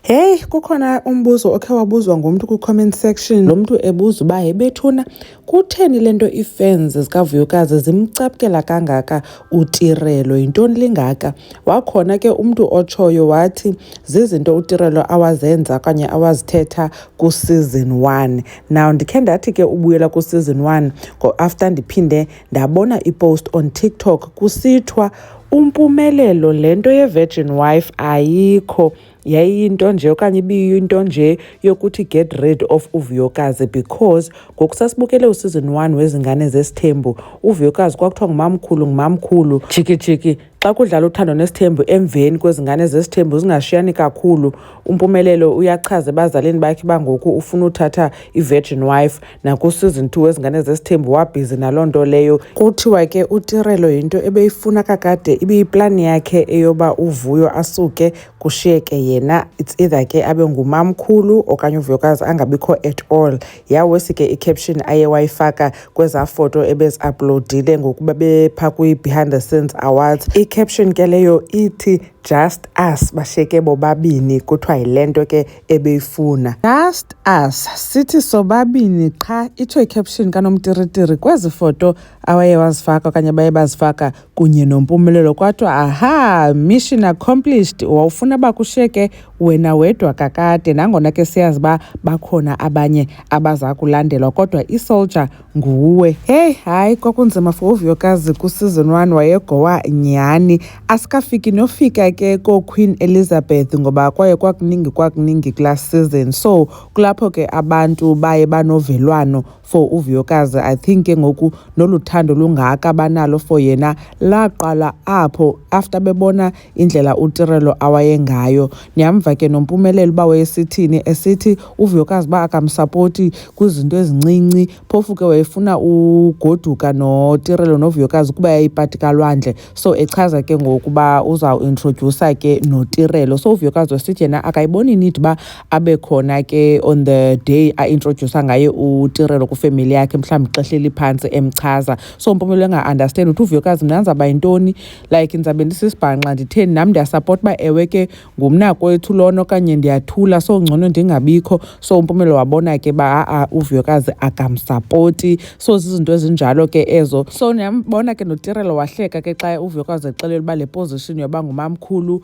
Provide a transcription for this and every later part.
Hey, kukhona umbuzo okhe wabuzwa ngumntu ku-comment section. Lo mntu ebuza uba hey bethuna, kutheni le nto ii-fans zikaVuyokazi zimcaphukela kangaka uTirelo, yintoni lingaka? Wakhona ke umntu otshoyo wathi zizinto uTirelo awazenza okanye awazithetha ku-season 1. Now ndikhe ndathi ke ubuyela ku-season 1 after ndiphinde ndabona ipost on TikTok kusithiwa uMpumelelo le nto ye-virgin wife ayikho, yayiyinto nje okanye ibiyinto nje yokuthi get rid of uVuyokazi, because ngoku sasibukele usizini 1 wezingane zesithembu, uVuyokazi kwakuthiwa ngumamkhulu jiki xa kudlala uthando nesithembu emveni kwezingane zesithembu zingashiyani kakhulu, uMpumelelo uyachaza ebazalini bakhe bangoku ufuna uthatha i-virgin wife. Naku-season 2 wezingane zesithembu wabhizi naloo nto leyo. Kuthiwa ke uTirelo yinto ebeyifuna kakade, ibiyiplani yakhe eyoba uVuyo asuke kushiyeke yena, it's either ke abe ngumamkhulu okanye uVuyokazi angabikho at all. Yawesi ke i-caption aye wayifaka kwezaa foto ebezi-uploadile ngokuba bephaa kwi-Behind the Scenes Awards. I-caption ke leyo ithi just us, bashiyeke bobabini, kuthiwa yile nto ke ebeyifuna. Just us, sithi sobabini qha, itsho i-caption kaNomtiritiri kwezi foto awaye wazifaka okanye baye bazifaka kunye noMpumelelo. Kwathiwa aha, mission accomplished, wawufuna uba kushiyeke wena wedwa kakade, nangona ke siyazi uba bakhona abanye abaza kulandelwa kodwa isoldier nguwe. Hey, hayi kwakunzima for uVuyokazi ku-season 1, wayegowa nyhani. Asikafiki nofika ke kooQueen Elizabeth ngoba kwaye kwakuningi kulaa season, so kulapho ke abantu baye banovelwano for uVuyokazi. I think ke ngoku noluthando lungaka banalo for yena laqala apho after bebona indlela uTirelo awayengayo. Niyamva ke noMpumelelo uba wayesithini, esithi uVuyokazi uba akamsapoti kwizinto ezincinci, phofu ke wayefuna ugoduka noTirelo noVuyokazi kuba yayipati kalwandle, so echaza ke ngokuba uzawuintrodyusa ke noTirelo. So uVuyokazi wesithi yena akayiboni need uba abe khona ke on the day aintrodyusa ngaye uTirelo kwifemeli yakhe, mhlawumbi xesha eliphantsi emchaza. So uMpumelelo enga-understand ukuthi uVuyokazi mna ndizawuba yintoni, like ndizabe ndisisibhanqa nditheni, nam ndiyasapota uba ewe ke ngumnakwethu lona okanye ndiyathula, so ngcono ndingabikho. So uMpumelelo wabona ke uba uVuyokazi akamsapoti, so zizinto ezinjalo ke ezo. So ndiyambona ke noTirelo wahleka ke xa uVuyokazi exelela uba le position yoba ngumamkhulu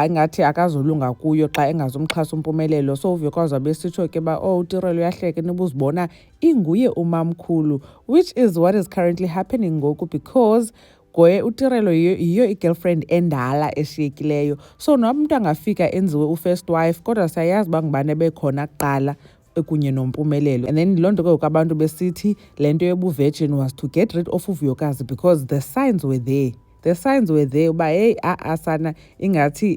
ingathi akazolunga kuyo xa engazumxhasa uMpumelelo. So uVuyokazi wabesitsho ke uba uTirelo uyahleka nibuzibona inguye umamkhulu, which is what is currently happening ngoku, because ngoye uTirelo yiyo i-girlfriend endala eshiyekileyo. So noba umntu angafika enziwe u-first wife, kodwa siyayazi uba ngubani ebekhona kuqala kunye noMpumelelo. And then loo nto ke ngoku abantu besithi le nto yobu-virgin was to get rid of uVuyokazi because the signs were there. The signs were there uba hey sana ingathi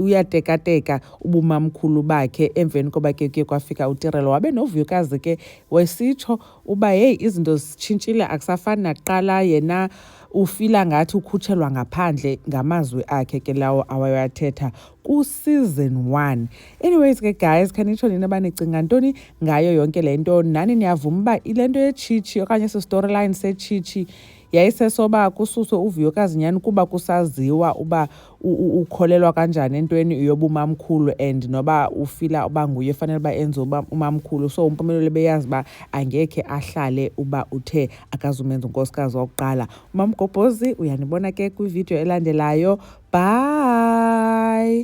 uyatekateka ubumamkhulu bakhe emveni koba ke kuye kwafika uTirelo. Wabe noVuyokazi ke wesitsho uba hey izinto zitshintshile, akusafani nakuqala, yena ufila ngathi ukhutshelwa ngaphandle, ngamazwi akhe ke lawo awayathetha ku-season 1. Anyways ke guys, khanitsho nini abanicinga ntoni ngayo yonke le nto? Nani niyavuma uba ile nto yetshichi okanye si-storyline setshichi yayisesoba kususwe uVuyokazi nyhani kuba kusaziwa uba ukholelwa kanjani entweni yobumamkhulu and noba ufila uba nguye fanele uba enze uba umamkhulu. So uMpumelelo beyazi uba angekhe ahlale uba uthe akazumenza unkosikazi wokuqala. Umamgobhozi uyanibona ke kwividiyo elandelayo. Bye.